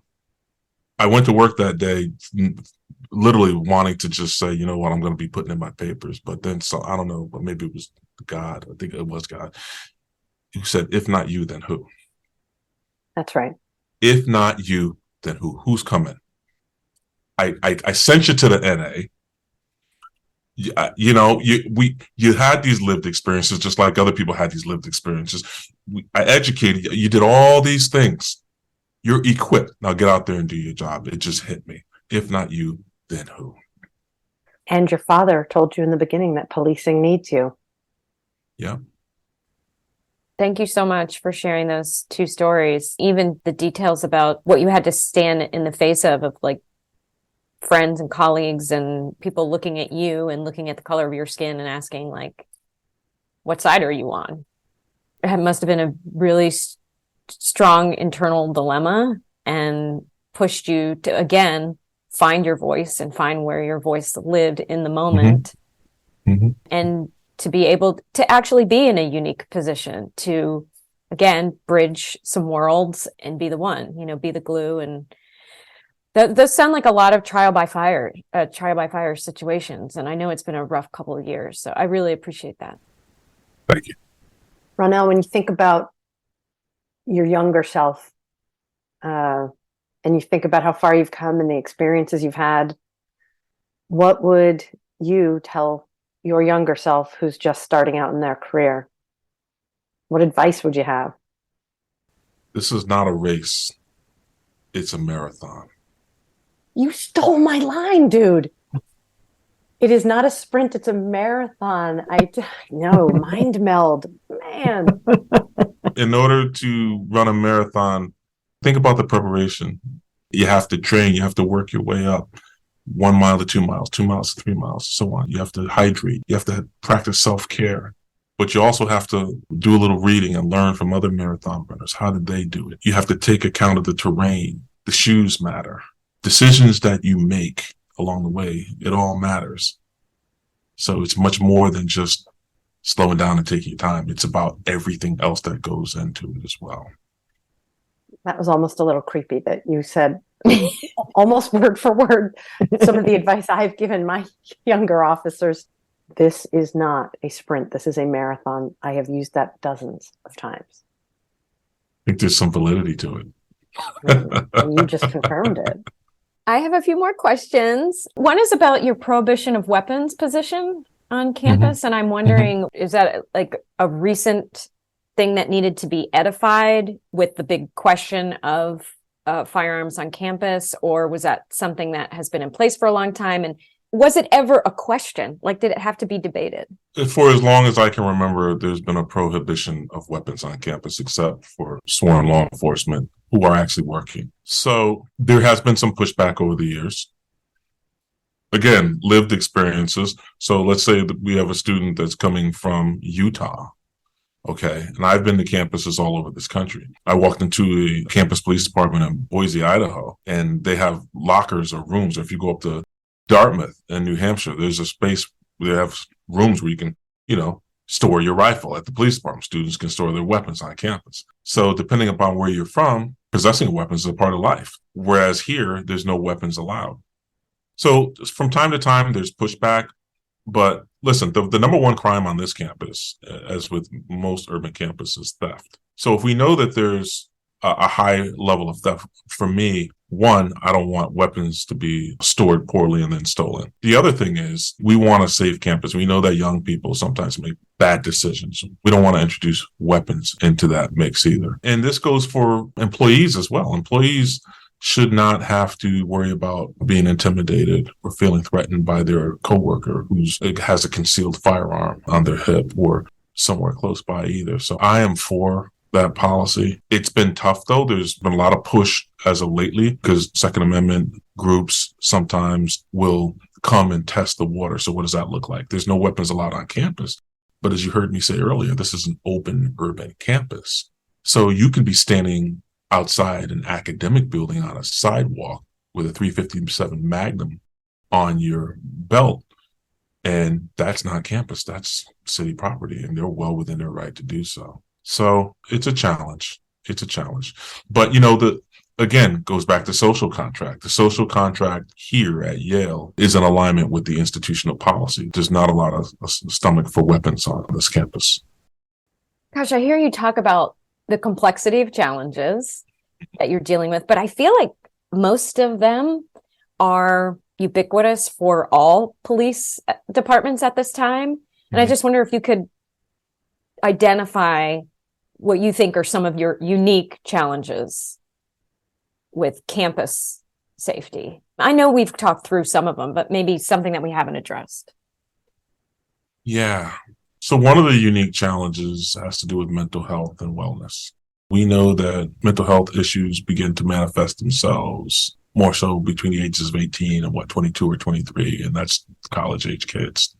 I went to work that day, literally wanting to just say, you know what, I'm going to be putting in my papers. But then, so I don't know, but maybe it was God. I think it was God who said, if not you, then who? That's right. If not you, then who? Who's coming? I sent you to the NA. You had these lived experiences, just like other people had these lived experiences. I educated you. You did all these things. You're equipped. Now get out there and do your job. It just hit me. If not you, then who? And your father told you in the beginning that policing needs you. Yeah. Thank you so much for sharing those 2 stories. Even the details about what you had to stand in the face of like friends and colleagues and people looking at you and looking at the color of your skin and asking, like, what side are you on? It must have been a really strong internal dilemma and pushed you to, again, find your voice and find where your voice lived in the moment. Mm-hmm. And to be able to actually be in a unique position to, again, bridge some worlds and be the one, be the glue. And those sound like a lot of trial by fire situations. And I know it's been a rough couple of years. So I really appreciate that. Thank you. Ronnell, when you think about your younger self, and you think about how far you've come and the experiences you've had, what would you tell your younger self who's just starting out in their career? What advice would you have? This is not a race. It's a marathon. You stole my line, dude. It is not a sprint, it's a marathon. I know, mind meld, man. In order to run a marathon, think about the preparation. You have to train, you have to work your way up. 1 mile to 2 miles, 2 miles to 3 miles, so on. You have to hydrate. You have to practice self-care. But you also have to do a little reading and learn from other marathon runners. How did they do it? You have to take account of the terrain. The shoes matter. Decisions that you make along the way, it all matters. So it's much more than just slowing down and taking your time. It's about everything else that goes into it as well. That was almost a little creepy that you said almost word for word some of the advice I've given my younger officers. This is not a sprint. This is a marathon. I have used that dozens of times. I think there's some validity to it. And you just confirmed it. I have a few more questions. One is about your prohibition of weapons position on campus. Mm-hmm. And I'm wondering, is that like a recent thing that needed to be edified with the big question of firearms on campus? Or was that something that has been in place for a long time? And was it ever a question? Like, did it have to be debated? For as long as I can remember, there's been a prohibition of weapons on campus, except for sworn law enforcement who are actually working. So there has been some pushback over the years. Again, lived experiences. So let's say that we have a student that's coming from Utah Okay. And I've been to campuses all over this country. I walked into a campus police department in Boise, Idaho, and they have lockers or rooms. Or if you go up to Dartmouth in New Hampshire, there's a space where they have rooms where you can, store your rifle at the police department. Students can store their weapons on campus. So depending upon where you're from, possessing weapons is a part of life. Whereas here, there's no weapons allowed. So from time to time, there's pushback. But listen, the number one crime on this campus, as with most urban campuses, is theft. So if we know that there's a high level of theft, for me, one, I don't want weapons to be stored poorly and then stolen. The other thing is we want a safe campus. We know that young people sometimes make bad decisions. We don't want to introduce weapons into that mix either. And this goes for employees as well. Employees should not have to worry about being intimidated or feeling threatened by their coworker who has a concealed firearm on their hip or somewhere close by either. So I am for that policy. It's been tough though. There's been a lot of push as of lately because Second Amendment groups sometimes will come and test the water. So what does that look like? There's no weapons allowed on campus. But as you heard me say earlier, this is an open urban campus. So you can be standing outside an academic building on a sidewalk with a 357 Magnum on your belt. And that's not campus, that's city property, and they're well within their right to do so. So it's a challenge. It's a challenge. But, again, goes back to social contract. The social contract here at Yale is in alignment with the institutional policy. There's not a lot of stomach for weapons on this campus. Gosh, I hear you talk about the complexity of challenges that you're dealing with, but I feel like most of them are ubiquitous for all police departments at this time. And I just wonder if you could identify what you think are some of your unique challenges with campus safety. I know we've talked through some of them, but maybe something that we haven't addressed. Yeah. So one of the unique challenges has to do with mental health and wellness. We know that mental health issues begin to manifest themselves more so between the ages of 18 and 22 or 23, and that's college age kids.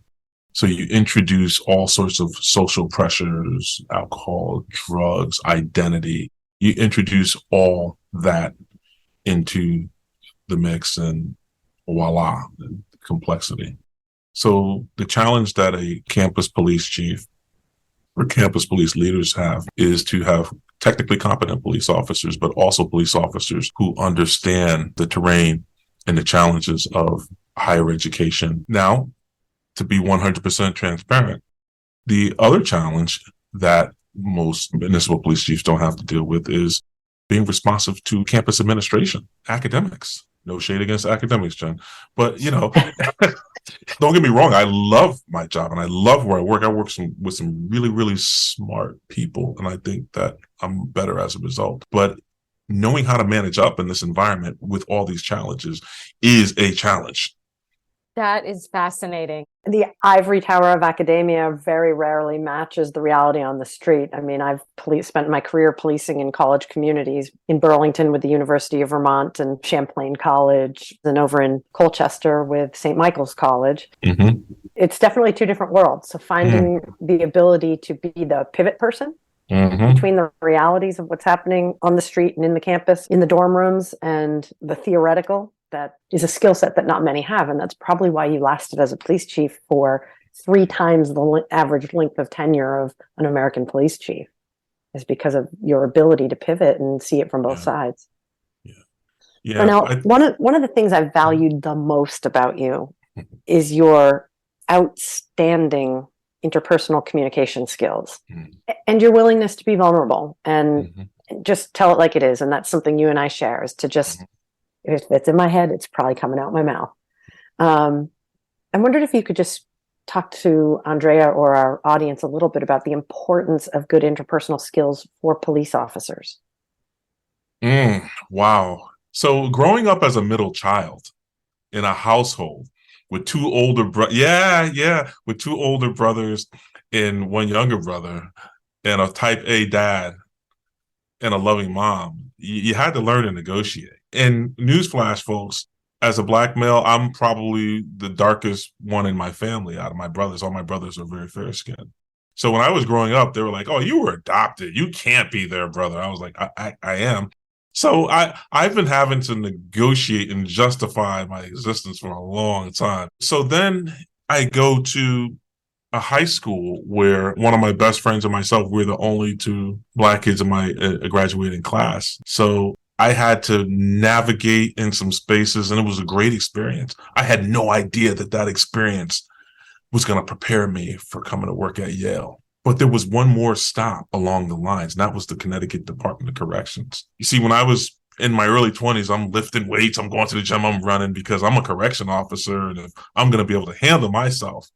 So you introduce all sorts of social pressures, alcohol, drugs, identity. You introduce all that into the mix and voila, complexity. So the challenge that a campus police chief or campus police leaders have is to have technically competent police officers, but also police officers who understand the terrain and the challenges of higher education. Now, to be 100% transparent, the other challenge that most municipal police chiefs don't have to deal with is being responsive to campus administration, academics. No shade against academics, Jen. But, don't get me wrong. I love my job and I love where I work. I work with some really, really smart people. And I think that I'm better as a result. But knowing how to manage up in this environment with all these challenges is a challenge. That is fascinating. The ivory tower of academia very rarely matches the reality on the street. I mean, I've spent my career policing in college communities in Burlington with the University of Vermont and Champlain College, and over in Colchester with St. Michael's College. Mm-hmm. It's definitely two different worlds. So finding the ability to be the pivot person between the realities of what's happening on the street and in the campus, in the dorm rooms, and the theoretical, that is a skill set that not many have. And that's probably why you lasted as a police chief for 3 times the average length of tenure of an American police chief, is because of your ability to pivot and see it from both sides. Yeah. Now, one of the things I've valued the most about you is your outstanding interpersonal communication skills and your willingness to be vulnerable and just tell it like it is. And that's something you and I share, is to just, if it's in my head, it's probably coming out my mouth. I wondered if you could just talk to Andrea or our audience a little bit about the importance of good interpersonal skills for police officers. Wow. So growing up as a middle child in a household with 2 older with 2 older brothers and 1 younger brother and a type A dad and a loving mom, you had to learn to negotiate. And newsflash, folks, as a Black male, I'm probably the darkest one in my family out of my brothers. All my brothers are very fair skinned. So when I was growing up, they were like, "Oh, you were adopted. You can't be their brother." I was like, I am." So I've been having to negotiate and justify my existence for a long time. So then I go to a high school where one of my best friends and myself, we're the only two Black kids in my graduating class. So I had to navigate in some spaces, and it was a great experience. I had no idea that that experience was going to prepare me for coming to work at Yale. But there was one more stop along the lines, and that was the Connecticut Department of Corrections. You see, when I was in my early 20s, I'm lifting weights, I'm going to the gym, I'm running because I'm a correction officer, and if I'm going to be able to handle myself,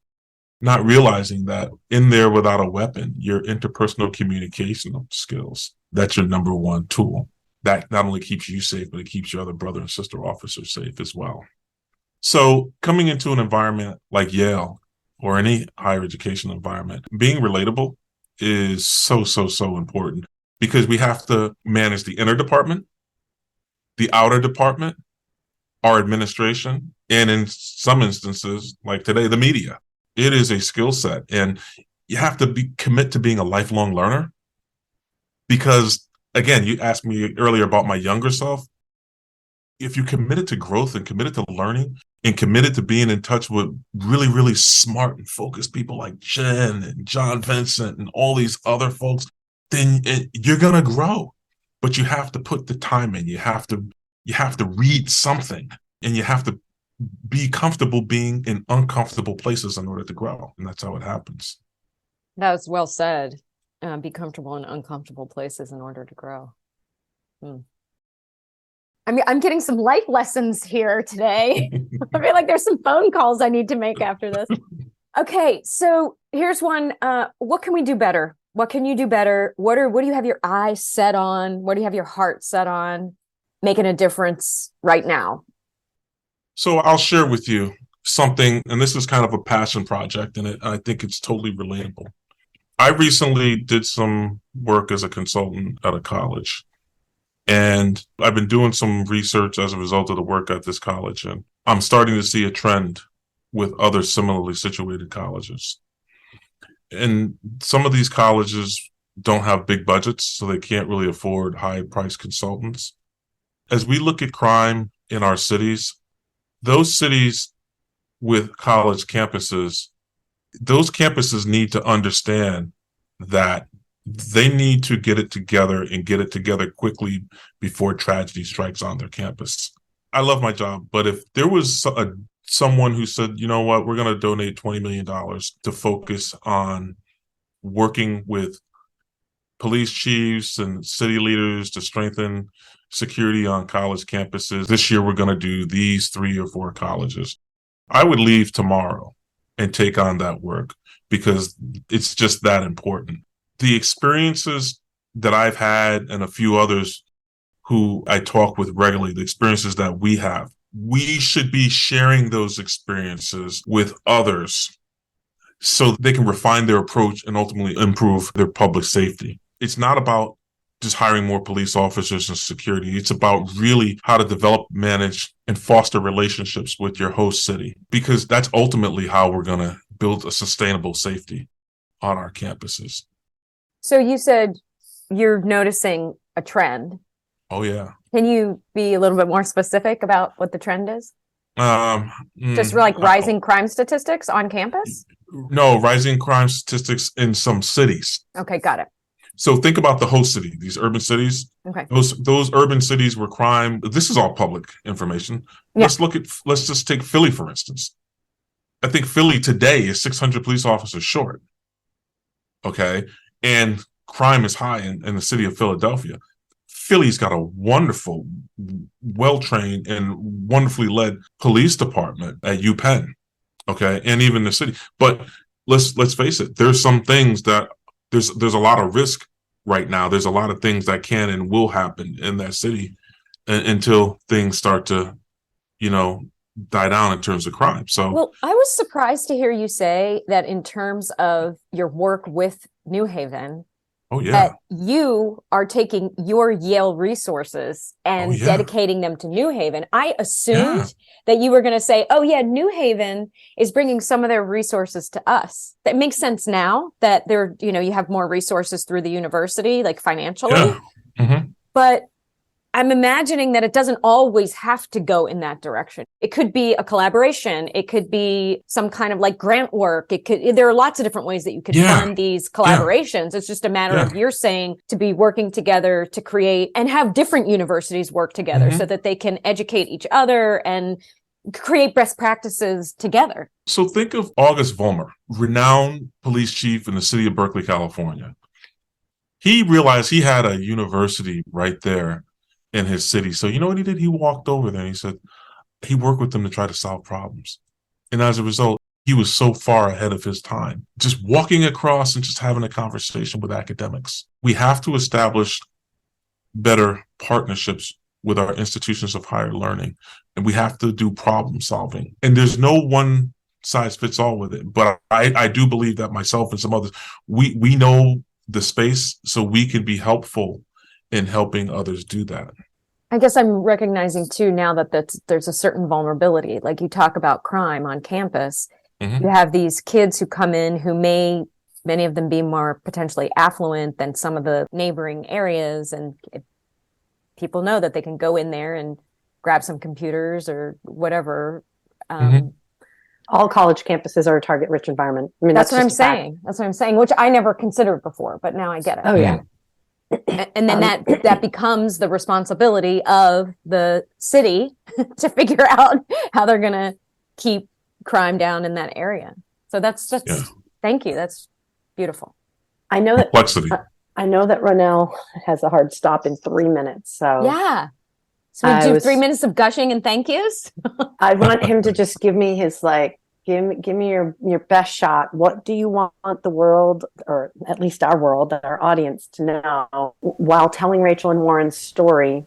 not realizing that in there without a weapon, your interpersonal communication skills, that's your number one tool. That not only keeps you safe, but it keeps your other brother and sister officers safe as well. So coming into an environment like Yale or any higher education environment, being relatable is so important because we have to manage the inner department, the outer department, our administration, and in some instances, like today, the media. It is a skill set, and you have to commit to being a lifelong learner because, again, you asked me earlier about my younger self. If you're committed to growth and committed to learning and committed to being in touch with really smart and focused people like Jen and John Vincent and all these other folks, then you're going to grow. But you have to put the time in. You have to read something, and you have to be comfortable being in uncomfortable places in order to grow. And that's how it happens. That was well said. Be comfortable in uncomfortable places in order to grow. I mean, I'm getting some life lessons here today. I feel like there's some phone calls I need to make after this. Okay, so here's one. What can we do better? What can you do better? What do you have your eyes set on? What do you have your heart set on? Making a difference right now. So I'll share with you something, and this is kind of a passion project, and I think it's totally relatable. I recently did some work as a consultant at a college, and I've been doing some research as a result of the work at this college, and I'm starting to see a trend with other similarly situated colleges. And some of these colleges don't have big budgets, so they can't really afford high-priced consultants. As we look at crime in our cities, those cities with college campuses, those campuses need to understand that they need to get it together and get it together quickly before tragedy strikes on their campus. I love my job, but if there was someone who said, you know what, we're going to donate $20 million to focus on working with police chiefs and city leaders to strengthen security on college campuses. This year, we're going to do these 3 or 4 colleges. I would leave tomorrow and take on that work because it's just that important. The experiences that I've had and a few others who I talk with regularly, the experiences that we have, we should be sharing those experiences with others so they can refine their approach and ultimately improve their public safety. It's not about just hiring more police officers and security. It's about really how to develop, manage, and foster relationships with your host city, because that's ultimately how we're going to build a sustainable safety on our campuses. So you said you're noticing a trend. Oh, yeah. Can you be a little bit more specific about what the trend is? Just like rising crime statistics on campus? No, rising crime statistics in some cities. Okay, got it. So think about the host city, these urban cities. Okay. Those urban cities where crime, this is all public information. Yeah. Let's just take Philly, for instance. I think Philly today is 600 police officers short. Okay. And crime is high in the city of Philadelphia. Philly's got a wonderful, well-trained and wonderfully led police department at UPenn. Okay. And even the city. But let's face it, there's some things that there's a lot of risk right now. There's a lot of things that can and will happen in that city until things start to, die down in terms of crime. So, well, I was surprised to hear you say that in terms of your work with New Haven, Oh, yeah. that you are taking your Yale resources and Oh, yeah. dedicating them to New Haven. I assumed Yeah. that you were going to say, oh, yeah, New Haven is bringing some of their resources to us. That makes sense now that they're, you have more resources through the university, like financially. Yeah. Mm-hmm. But I'm imagining that it doesn't always have to go in that direction. It could be a collaboration. It could be some kind of like grant work. There are lots of different ways that you could fund these collaborations. It's just a matter of you're saying to be working together to create and have different universities work together so that they can educate each other and create best practices together. So think of August Vollmer, renowned police chief in the city of Berkeley, California. He realized he had a university right there in his city. So you know what he did? He walked over there and he said he worked with them to try to solve problems. And as a result, he was so far ahead of his time. Just walking across and just having a conversation with academics. We have to establish better partnerships with our institutions of higher learning. And we have to do problem solving. And there's no one size fits all with it. But I do believe that myself and some others, we know the space so we can be helpful in helping others do that. I guess I'm recognizing too now that there's a certain vulnerability. Like you talk about crime on campus, you have these kids who come in who many of them be more potentially affluent than some of the neighboring areas. And people know that they can go in there and grab some computers or whatever. All college campuses are a target-rich environment. I mean, that's what I'm saying. That's what I'm saying, which I never considered before, but now I get it. Oh, yeah. And then that becomes the responsibility of the city to figure out how they're going to keep crime down in that area. So that's thank you. That's beautiful. I know that complexity. I know that Ronnell has a hard stop in 3 minutes. So yeah. So we do 3 minutes of gushing and thank yous. I want him to just give me his give me your best shot. What do you want the world, or at least our world, our audience to know? While telling Rachel and Warren's story,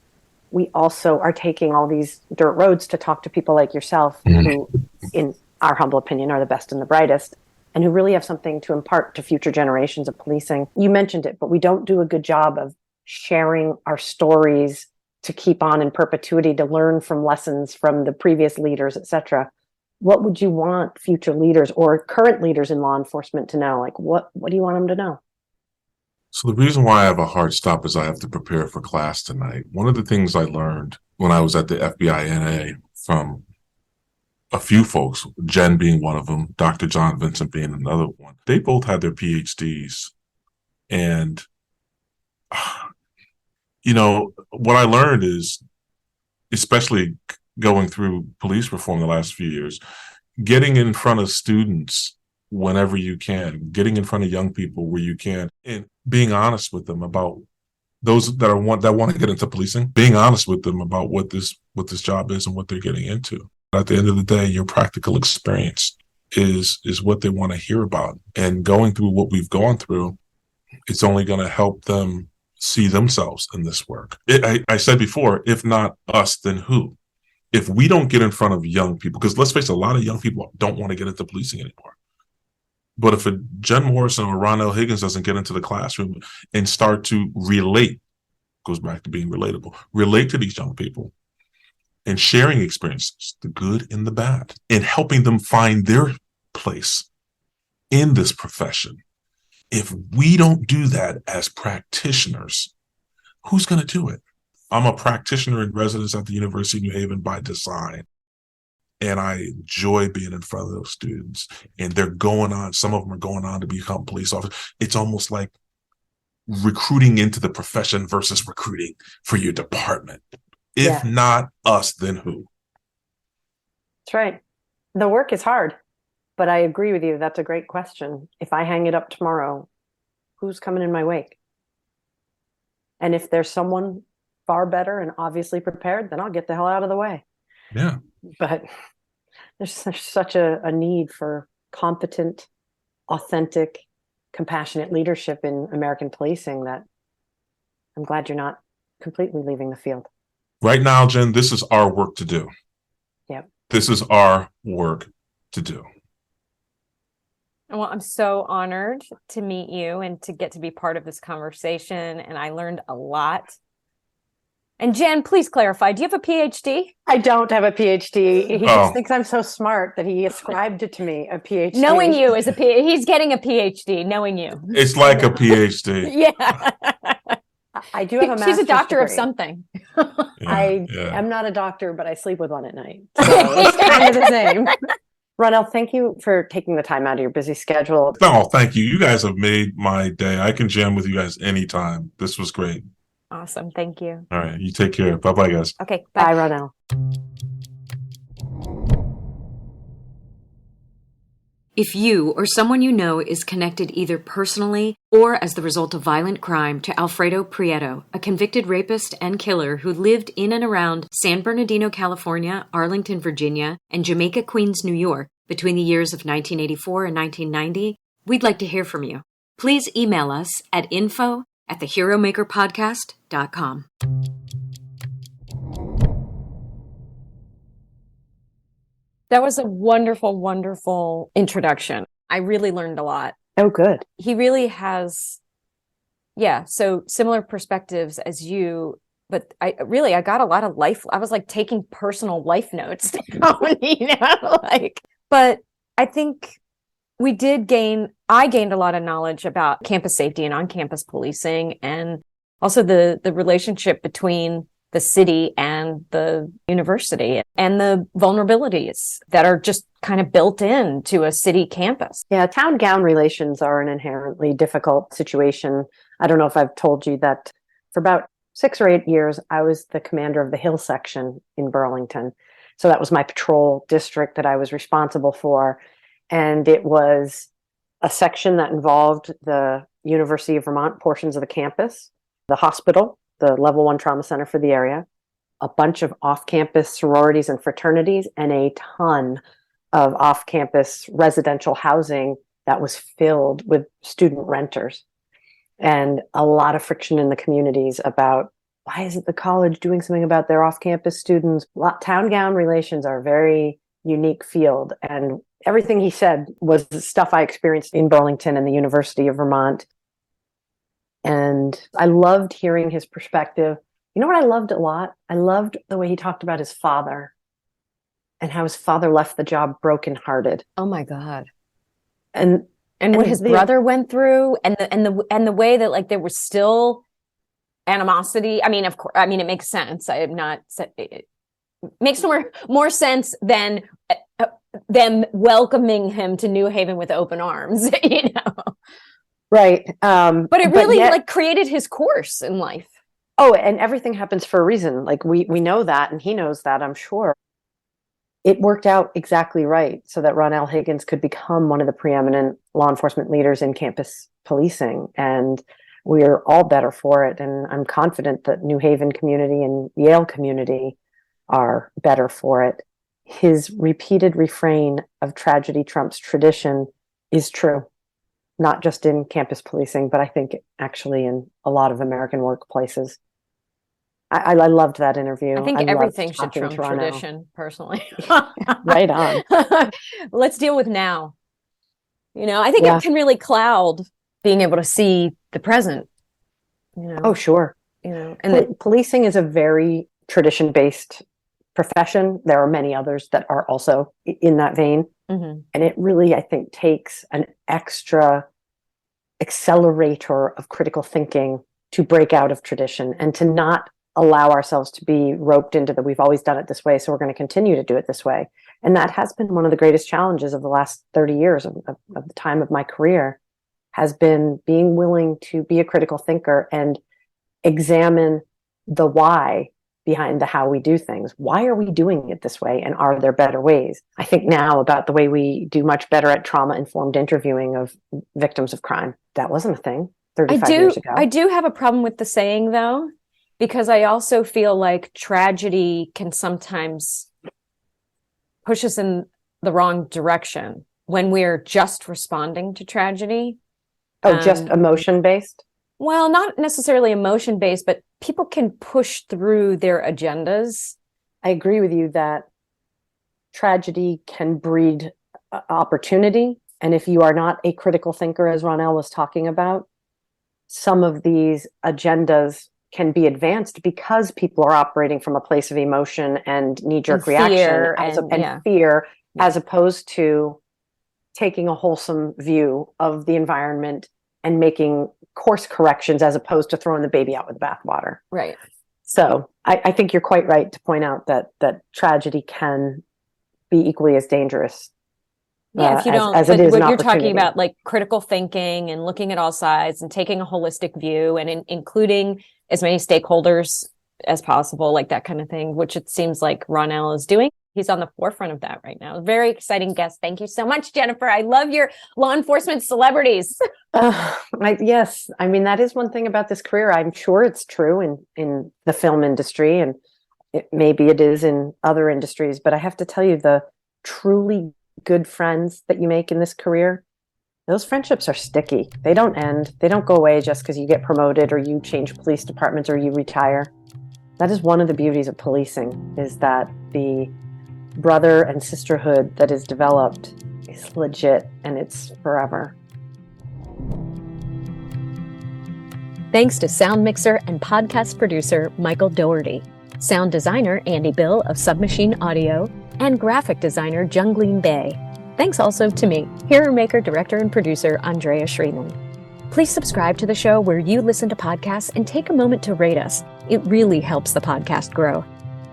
we also are taking all these dirt roads to talk to people like yourself, who, in our humble opinion, are the best and the brightest, and who really have something to impart to future generations of policing. You mentioned it, but we don't do a good job of sharing our stories to keep on in perpetuity, to learn from lessons from the previous leaders, etc. What would you want future leaders or current leaders in law enforcement to know? Like, what do you want them to know? So the reason why I have a hard stop is I have to prepare for class tonight. One of the things I learned when I was at the FBI NA from a few folks, Jen being one of them, Dr. John Vincent being another one, they both had their PhDs. And, what I learned is, especially going through police reform the last few years, getting in front of students whenever you can, getting in front of young people where you can, and being honest with them about those that want to get into policing, being honest with them about what this job is and what they're getting into. At the end of the day, your practical experience is what they want to hear about. And going through what we've gone through, it's only going to help them see themselves in this work. I said before, if not us, then who? If we don't get in front of young people, because let's face it, a lot of young people don't want to get into policing anymore. But if a Jen Morrison or Ronnell Higgins doesn't get into the classroom and start to relate, goes back to being relatable, relate to these young people and sharing experiences, the good and the bad, and helping them find their place in this profession. If we don't do that as practitioners, who's going to do it? I'm a practitioner in residence at the University of New Haven by design. And I enjoy being in front of those students. And they're going on, some of them are going on to become police officers. It's almost like recruiting into the profession versus recruiting for your department. If not us, then who? That's right. The work is hard, but I agree with you. That's a great question. If I hang it up tomorrow, who's coming in my wake? And if there's someone far better and obviously prepared, then I'll get the hell out of the way. Yeah. But there's such a need for competent, authentic, compassionate leadership in American policing that I'm glad you're not completely leaving the field. Right now, Jen, this is our work to do. Yep. This is our work to do. Well, I'm so honored to meet you and to get to be part of this conversation. And I learned a lot. And Jen, please clarify, do you have a PhD? I don't have a PhD. He Oh. just thinks I'm so smart that he ascribed it to me, a PhD. Knowing you is he's getting a PhD, knowing you. It's like a PhD. Yeah. I do have a master's She's a doctor degree. of something. I'm not a doctor, but I sleep with one at night. So it's kind of the same. Ronnell, thank you for taking the time out of your busy schedule. Oh, thank you. You guys have made my day. I can jam with you guys anytime. This was great. Awesome. Thank you. All right. You take care. Bye-bye, guys. Okay. Bye, Ronnell. If you or someone you know is connected either personally or as the result of violent crime to Alfredo Prieto, a convicted rapist and killer who lived in and around San Bernardino, California, Arlington, Virginia, and Jamaica, Queens, New York between the years of 1984 and 1990, we'd like to hear from you. Please email us at info@theheromakerpodcast.com. That was a wonderful, wonderful introduction. I really learned a lot. Oh, good. He really has, so similar perspectives as you, but I got a lot of life. I was like taking personal life notes down, but I think I gained a lot of knowledge about campus safety and on-campus policing, and also the relationship between the city and the university and the vulnerabilities that are just kind of built into a city campus. Yeah, town-gown relations are an inherently difficult situation. I don't know if I've told you that for about 6 or 8 years, I was the commander of the Hill section in Burlington. So that was my patrol district that I was responsible for. And it was a section that involved the University of Vermont portions of the campus, the hospital, the level 1 trauma center for the area, a bunch of off-campus sororities and fraternities, and a ton of off-campus residential housing that was filled with student renters, and a lot of friction in the communities about why isn't the college doing something about their off-campus students. Town-gown relations are a very unique field, and everything he said was the stuff I experienced in Burlington and the University of Vermont. And I loved hearing his perspective. You know what I loved a lot? I loved the way he talked about his father and how his father left the job brokenhearted. Oh my God. And what his brother went through, and the way that like there was still animosity. I mean, of course, it makes sense. It makes more sense than them welcoming him to New Haven with open arms, Right. But it really like created his course in life. Oh, and everything happens for a reason. Like we know that, and he knows that, I'm sure. It worked out exactly right so that Ronnell Higgins could become one of the preeminent law enforcement leaders in campus policing. And we're all better for it. And I'm confident that New Haven community and Yale community are better for it. His repeated refrain of tragedy trumps tradition is true. Not just in campus policing, but I think actually in a lot of American workplaces. I loved that interview. I think everything should trump tradition, personally. Right on. Let's deal with now. I think it can really cloud being able to see the present. Oh, sure. And policing is a very tradition-based profession. There are many others that are also in that vein. Mm-hmm. And it really, I think, takes an extra accelerator of critical thinking to break out of tradition and to not allow ourselves to be roped into that we've always done it this way, so we're going to continue to do it this way. And that has been one of the greatest challenges of the last 30 years of the time of my career, has been being willing to be a critical thinker and examine the why behind the how we do things. Why are we doing it this way? And are there better ways? I think now about the way we do much better at trauma-informed interviewing of victims of crime. That wasn't a thing 35 years ago. I do have a problem with the saying, though, because I also feel like tragedy can sometimes push us in the wrong direction when we're just responding to tragedy. Oh, just emotion-based? Well, not necessarily emotion-based, but people can push through their agendas. I agree with you that tragedy can breed opportunity And if you are not a critical thinker, as Ronnell was talking about, some of these agendas can be advanced because people are operating from a place of emotion and knee-jerk reaction and fear, as opposed to taking a wholesome view of the environment and making course corrections, as opposed to throwing the baby out with the bathwater. Right. So I think you're quite right to point out that tragedy can be equally as dangerous. Yeah, if you don't, as but it is what an you're talking opportunity. about, like critical thinking and looking at all sides and taking a holistic view and including as many stakeholders as possible, like that kind of thing, which it seems like Ronnell is doing. He's on the forefront of that right now. Very exciting guest. Thank you so much, Jennifer. I love your law enforcement celebrities. Yes. I mean, that is one thing about this career. I'm sure it's true in the film industry, and maybe it is in other industries, but I have to tell you, the truly good friends that you make in this career, those friendships are sticky. They don't end. They don't go away just because you get promoted or you change police departments or you retire. That is one of the beauties of policing, is that the brother and sisterhood that is developed is legit and it's forever. Thanks to sound mixer and podcast producer Michael Doherty, sound designer Andy Bill of Submachine Audio, and graphic designer Jungleen Bay. Thanks also to me, Hero Maker director and producer Andrea Schreeman. Please subscribe to the show where you listen to podcasts and take a moment to rate us. It really helps the podcast grow.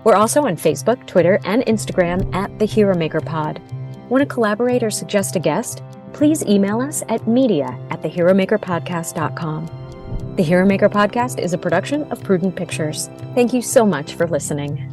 We're also on Facebook, Twitter, and Instagram at The Hero Maker Pod. Want to collaborate or suggest a guest? Please email us at media@theheromakerpodcast.com. The Hero Maker Podcast is a production of Prudent Pictures. Thank you so much for listening.